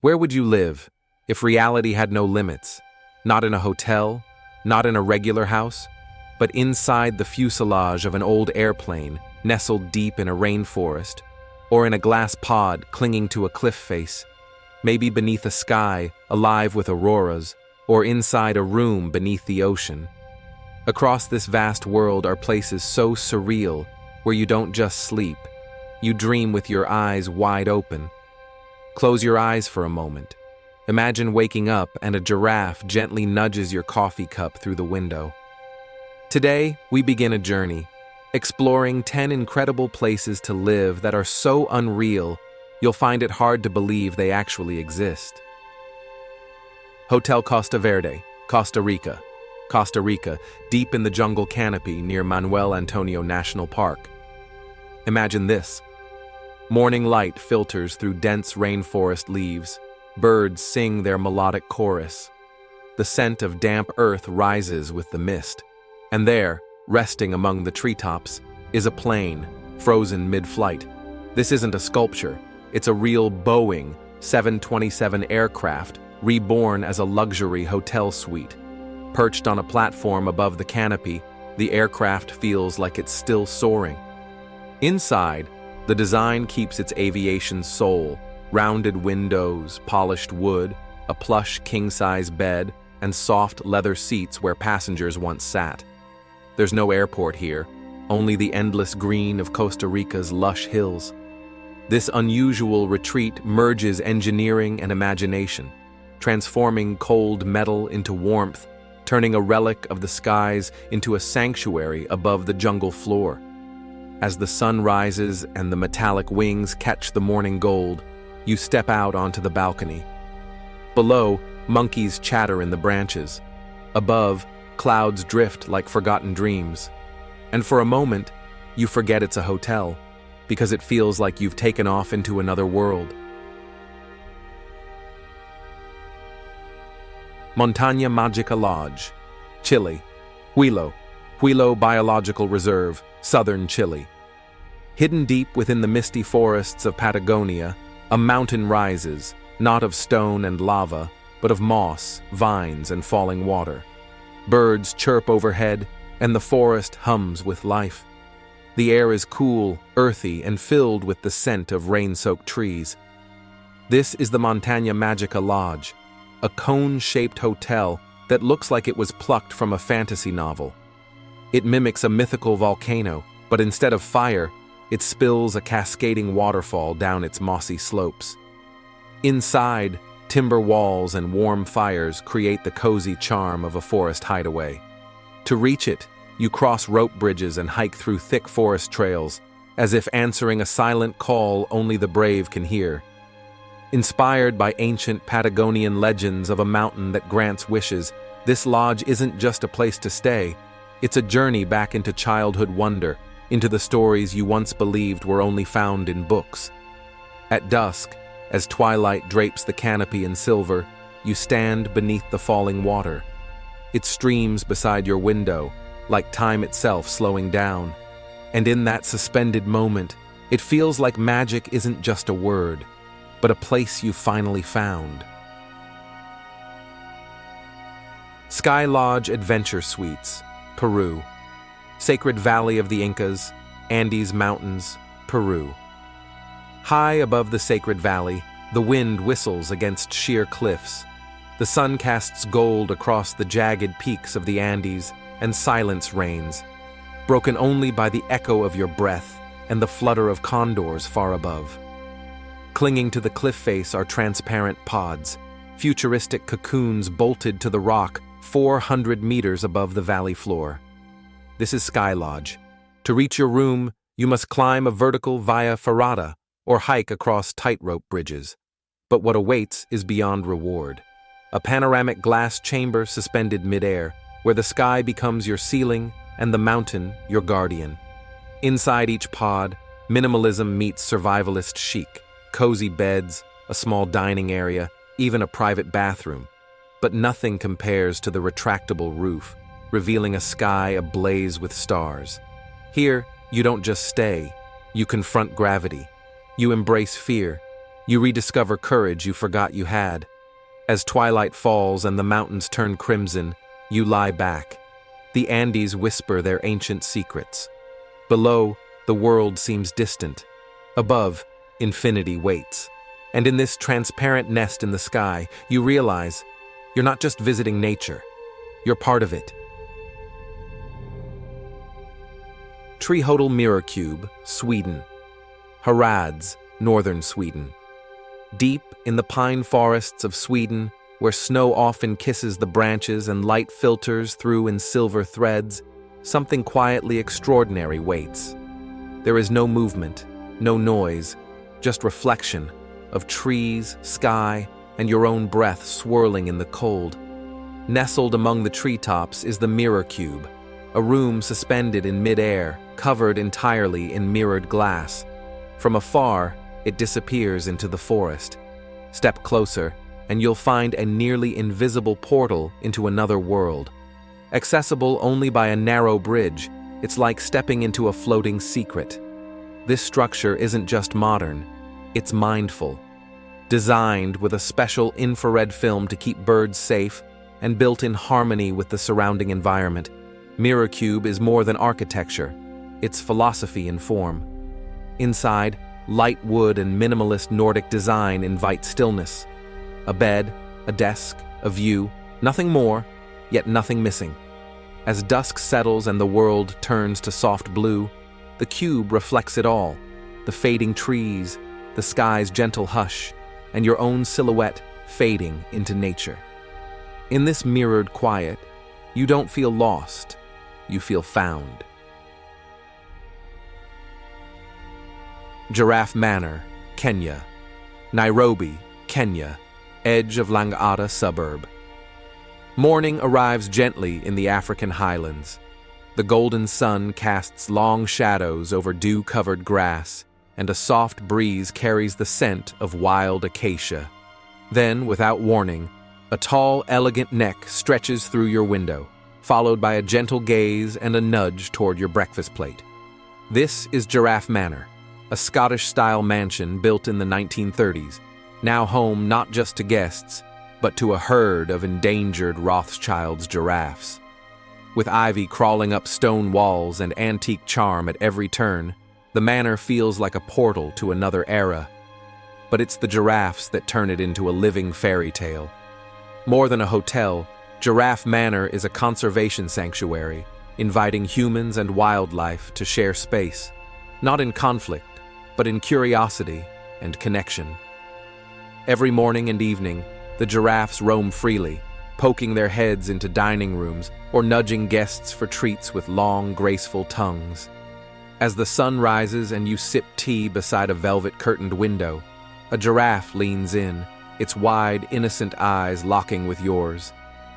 Where would you live if reality had no limits? Not in a hotel, not in a regular house, but inside the fuselage of an old airplane nestled deep in a rainforest, or in a glass pod clinging to a cliff face, maybe beneath a sky alive with auroras, or inside a room beneath the ocean. Across this vast world are places so surreal where you don't just sleep, you dream with your eyes wide open. Close your eyes for a moment. Imagine waking up and a giraffe gently nudges your coffee cup through the window. Today, we begin a journey, exploring 10 incredible places to live that are so unreal, you'll find it hard to believe they actually exist. Hotel Costa Verde, Costa Rica. Costa Rica, deep in the jungle canopy near Manuel Antonio National Park. Imagine this. Morning light filters through dense rainforest leaves. Birds sing their melodic chorus. The scent of damp earth rises with the mist. And there, resting among the treetops, is a plane, frozen mid-flight. This isn't a sculpture. It's a real Boeing 727 aircraft, reborn as a luxury hotel suite. Perched on a platform above the canopy, the aircraft feels like it's still soaring. Inside, the design keeps its aviation soul: rounded windows, polished wood, a plush king-size bed, and soft leather seats where passengers once sat. There's no airport here, only the endless green of Costa Rica's lush hills. This unusual retreat merges engineering and imagination, transforming cold metal into warmth, turning a relic of the skies into a sanctuary above the jungle floor. As the sun rises and the metallic wings catch the morning gold, you step out onto the balcony. Below, monkeys chatter in the branches. Above, clouds drift like forgotten dreams. And for a moment, you forget it's a hotel, because it feels like you've taken off into another world. Montaña Magika Lodge, Chile. Huilo Biological Reserve, southern Chile. Hidden deep within the misty forests of Patagonia, a mountain rises, not of stone and lava, but of moss, vines, and falling water. Birds chirp overhead, and the forest hums with life. The air is cool, earthy, and filled with the scent of rain-soaked trees. This is the Montaña Magika Lodge, a cone-shaped hotel that looks like it was plucked from a fantasy novel. It mimics a mythical volcano, but instead of fire, it spills a cascading waterfall down its mossy slopes. Inside, timber walls and warm fires create the cozy charm of a forest hideaway. To reach it, you cross rope bridges and hike through thick forest trails, as if answering a silent call only the brave can hear. Inspired by ancient Patagonian legends of a mountain that grants wishes, this lodge isn't just a place to stay. It's a journey back into childhood wonder, into the stories you once believed were only found in books. At dusk, as twilight drapes the canopy in silver, you stand beneath the falling water. It streams beside your window, like time itself slowing down. And in that suspended moment, it feels like magic isn't just a word, but a place you finally found. Sky Lodge Adventure Suites, Peru. Sacred Valley of the Incas, Andes Mountains, Peru. High above the sacred valley, the wind whistles against sheer cliffs. The sun casts gold across the jagged peaks of the Andes, and silence reigns, broken only by the echo of your breath and the flutter of condors far above. Clinging to the cliff face are transparent pods, futuristic cocoons bolted to the rock 400 meters above the valley floor. This is Sky Lodge. To reach your room, you must climb a vertical via ferrata or hike across tightrope bridges. But what awaits is beyond reward. A panoramic glass chamber suspended midair, where the sky becomes your ceiling and the mountain your guardian. Inside each pod, minimalism meets survivalist chic. Cozy beds, a small dining area, even a private bathroom. But nothing compares to the retractable roof, revealing a sky ablaze with stars. Here, you don't just stay, you confront gravity. You embrace fear. You rediscover courage you forgot you had. As twilight falls and the mountains turn crimson, you lie back. The Andes whisper their ancient secrets. Below, the world seems distant. Above, infinity waits. And in this transparent nest in the sky, you realize you're not just visiting nature, you're part of it. Treehotel Mirror Cube, Sweden. Harads, northern Sweden. Deep in the pine forests of Sweden, where snow often kisses the branches and light filters through in silver threads, something quietly extraordinary waits. There is no movement, no noise, just reflection of trees, sky, and your own breath swirling in the cold. Nestled among the treetops is the Mirror Cube, a room suspended in mid-air, covered entirely in mirrored glass. From afar, it disappears into the forest. Step closer, and you'll find a nearly invisible portal into another world. Accessible only by a narrow bridge, it's like stepping into a floating secret. This structure isn't just modern, it's mindful. Designed with a special infrared film to keep birds safe and built in harmony with the surrounding environment, Mirror Cube is more than architecture, it's philosophy in form. Inside, light wood and minimalist Nordic design invite stillness. A bed, a desk, a view, nothing more, yet nothing missing. As dusk settles and the world turns to soft blue, the cube reflects it all: the fading trees, the sky's gentle hush, and your own silhouette fading into nature. In this mirrored quiet, you don't feel lost, you feel found. Giraffe Manor, Kenya. Nairobi, Kenya, edge of Lang'ata suburb. Morning arrives gently in the African highlands. The golden sun casts long shadows over dew-covered grass, and a soft breeze carries the scent of wild acacia. Then, without warning, a tall, elegant neck stretches through your window, followed by a gentle gaze and a nudge toward your breakfast plate. This is Giraffe Manor, a Scottish-style mansion built in the 1930s, now home not just to guests, but to a herd of endangered Rothschild's giraffes. With ivy crawling up stone walls and antique charm at every turn, the manor feels like a portal to another era. But it's the giraffes that turn it into a living fairy tale. More than a hotel, Giraffe Manor is a conservation sanctuary, inviting humans and wildlife to share space, not in conflict, but in curiosity and connection. Every morning and evening, the giraffes roam freely, poking their heads into dining rooms or nudging guests for treats with long, graceful tongues. As the sun rises and you sip tea beside a velvet-curtained window, a giraffe leans in, its wide, innocent eyes locking with yours.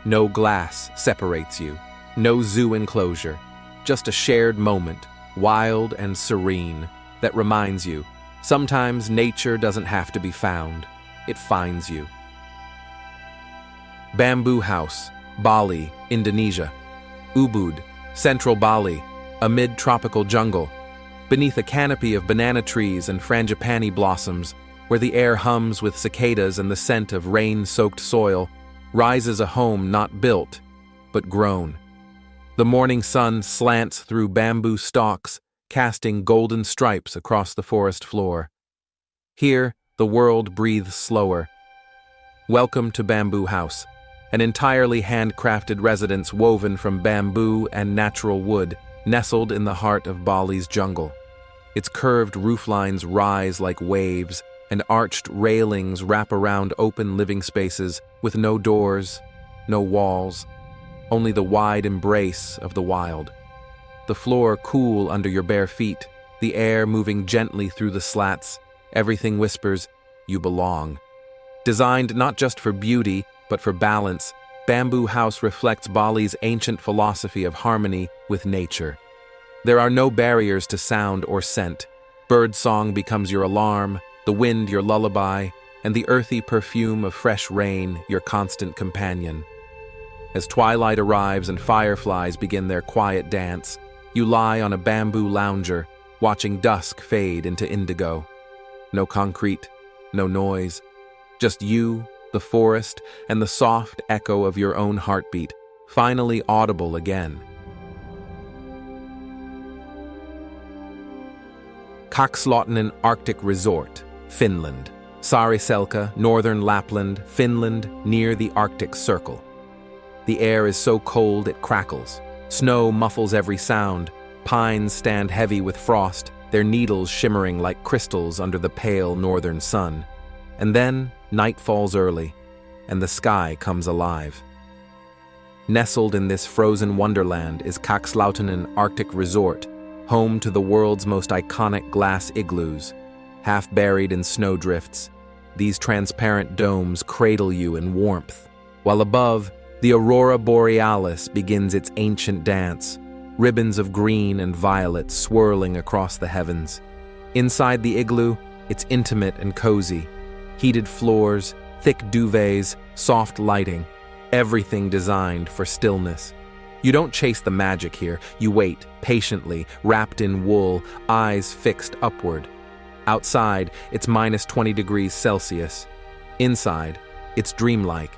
No glass separates you, no zoo enclosure, just a shared moment, wild and serene, that reminds you, sometimes nature doesn't have to be found, it finds you. Bamboo House, Bali, Indonesia. Ubud, central Bali, amid tropical jungle. Beneath a canopy of banana trees and frangipani blossoms, where the air hums with cicadas and the scent of rain-soaked soil, rises a home not built, but grown. The morning sun slants through bamboo stalks, casting golden stripes across the forest floor. Here, the world breathes slower. Welcome to Bamboo House, an entirely handcrafted residence woven from bamboo and natural wood, nestled in the heart of Bali's jungle. Its curved rooflines rise like waves, and arched railings wrap around open living spaces with no doors, no walls, only the wide embrace of the wild. The floor cool under your bare feet, the air moving gently through the slats, everything whispers, you belong. Designed not just for beauty, but for balance, Bamboo House reflects Bali's ancient philosophy of harmony with nature. There are no barriers to sound or scent. Birdsong becomes your alarm, the wind your lullaby, and the earthy perfume of fresh rain your constant companion. As twilight arrives and fireflies begin their quiet dance, you lie on a bamboo lounger, watching dusk fade into indigo. No concrete, no noise. Just you, the forest, and the soft echo of your own heartbeat, finally audible again. Coxloudinan Arctic Resort, Finland. Saariselkä, northern Lapland, Finland, near the Arctic Circle. The air is so cold it crackles. Snow muffles every sound. Pines stand heavy with frost, their needles shimmering like crystals under the pale northern sun. And then night falls early, and the sky comes alive. Nestled in this frozen wonderland is Coxloudinan Arctic Resort, home to the world's most iconic glass igloos. Half buried in snowdrifts, these transparent domes cradle you in warmth, while above, the aurora borealis begins its ancient dance, ribbons of green and violet swirling across the heavens. Inside the igloo, it's intimate and cozy. Heated floors, thick duvets, soft lighting, everything designed for stillness. You don't chase the magic here, you wait, patiently, wrapped in wool, eyes fixed upward. Outside, it's minus 20 degrees Celsius. Inside, it's dreamlike.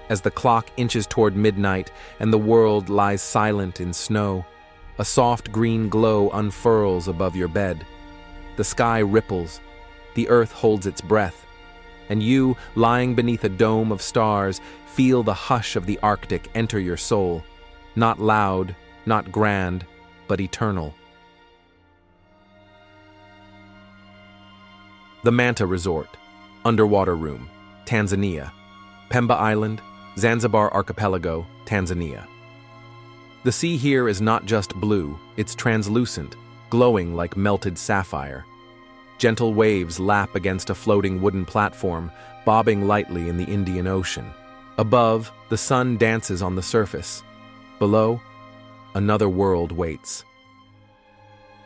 As the clock inches toward midnight and the world lies silent in snow, a soft green glow unfurls above your bed. The sky ripples, the earth holds its breath, and you, lying beneath a dome of stars, feel the hush of the Arctic enter your soul. Not loud, not grand, but eternal. The Manta Resort, Underwater Room, Tanzania. Pemba Island, Zanzibar Archipelago, Tanzania. The sea here is not just blue, it's translucent, glowing like melted sapphire. Gentle waves lap against a floating wooden platform, bobbing lightly in the Indian Ocean. Above, the sun dances on the surface. Below, another world waits.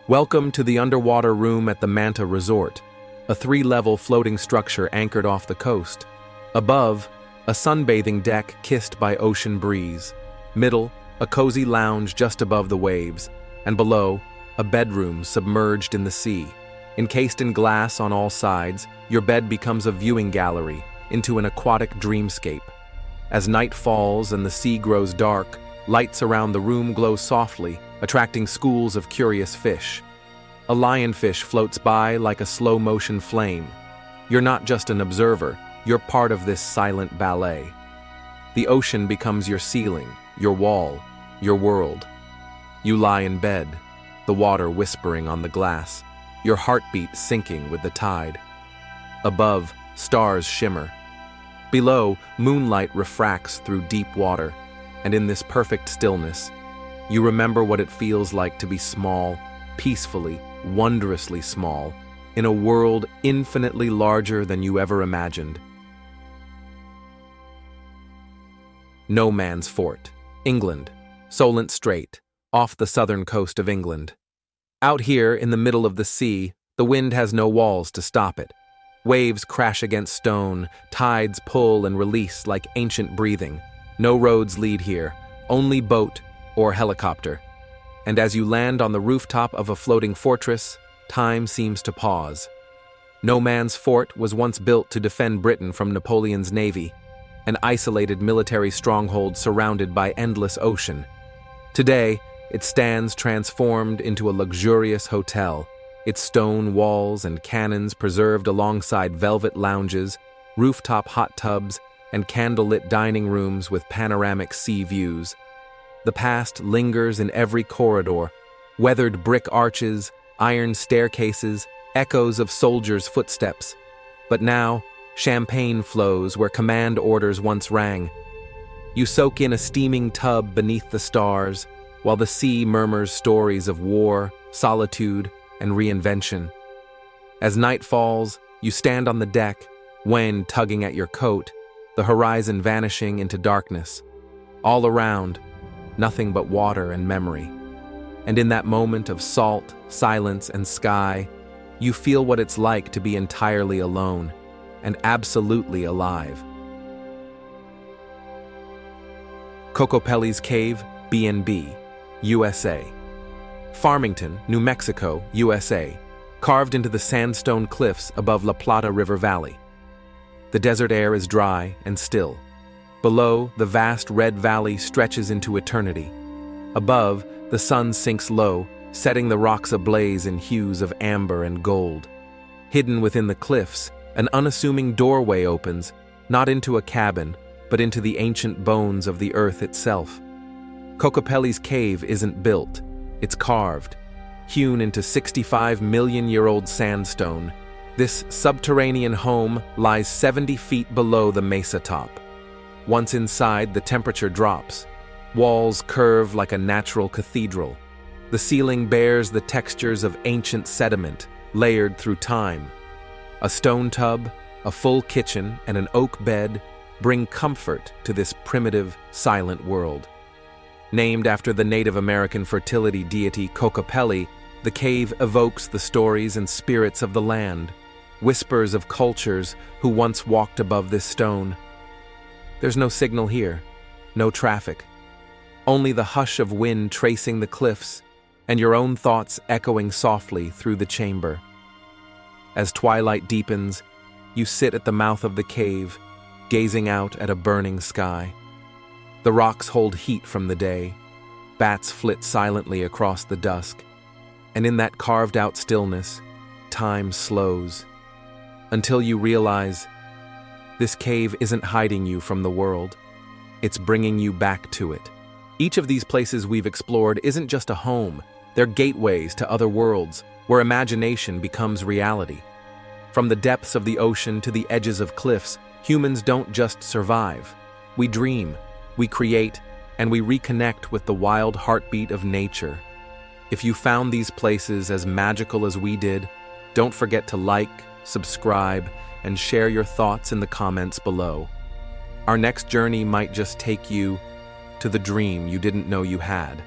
Welcome to the underwater room at the Manta Resort, a 3-level floating structure anchored off the coast. Above, a sunbathing deck kissed by ocean breeze. Middle, a cozy lounge just above the waves. And below, a bedroom submerged in the sea. Encased in glass on all sides, your bed becomes a viewing gallery into an aquatic dreamscape. As night falls and the sea grows dark, lights around the room glow softly, attracting schools of curious fish. A lionfish floats by like a slow-motion flame. You're not just an observer, you're part of this silent ballet. The ocean becomes your ceiling, your wall, your world. You lie in bed, the water whispering on the glass, your heartbeat sinking with the tide. Above, stars shimmer. Below, moonlight refracts through deep water, and in this perfect stillness, you remember what it feels like to be small, peacefully, wondrously small, in a world infinitely larger than you ever imagined. No Man's Fort, England, Solent Strait, off the southern coast of England. Out here, in the middle of the sea, the wind has no walls to stop it. Waves crash against stone, tides pull and release like ancient breathing. No roads lead here, only boat or helicopter. And as you land on the rooftop of a floating fortress, time seems to pause. No Man's Fort was once built to defend Britain from Napoleon's navy, an isolated military stronghold surrounded by endless ocean. Today, it stands transformed into a luxurious hotel, its stone walls and cannons preserved alongside velvet lounges, rooftop hot tubs, and candlelit dining rooms with panoramic sea views. The past lingers in every corridor, weathered brick arches, iron staircases, echoes of soldiers' footsteps. But now, champagne flows where command orders once rang. You soak in a steaming tub beneath the stars, while the sea murmurs stories of war, solitude, and reinvention. As night falls, you stand on the deck, wind tugging at your coat, the horizon vanishing into darkness. All around, nothing but water and memory. And in that moment of salt, silence, and sky, you feel what it's like to be entirely alone and absolutely alive. Coappellis Cave, B&B, USA. Farmington, New Mexico, USA, carved into the sandstone cliffs above La Plata River Valley. The desert air is dry and still. Below, the vast red valley stretches into eternity. Above, the sun sinks low, setting the rocks ablaze in hues of amber and gold. Hidden within the cliffs, an unassuming doorway opens, not into a cabin, but into the ancient bones of the earth itself. Coappellis Cave isn't built, it's carved. Hewn into 65-million-year-old sandstone, this subterranean home lies 70 feet below the mesa top. Once inside, the temperature drops. Walls curve like a natural cathedral. The ceiling bears the textures of ancient sediment, layered through time. A stone tub, a full kitchen, and an oak bed bring comfort to this primitive, silent world. Named after the Native American fertility deity Coappelli, the cave evokes the stories and spirits of the land, whispers of cultures who once walked above this stone. There's no signal here, no traffic, only the hush of wind tracing the cliffs and your own thoughts echoing softly through the chamber. As twilight deepens, you sit at the mouth of the cave, gazing out at a burning sky. The rocks hold heat from the day, bats flit silently across the dusk, and in that carved-out stillness, time slows, until you realize this cave isn't hiding you from the world, it's bringing you back to it. Each of these places we've explored isn't just a home, they're gateways to other worlds, where imagination becomes reality. From the depths of the ocean to the edges of cliffs, humans don't just survive. We dream, we create, and we reconnect with the wild heartbeat of nature. If you found these places as magical as we did, don't forget to like, subscribe, and share your thoughts in the comments below. Our next journey might just take you to the dream you didn't know you had.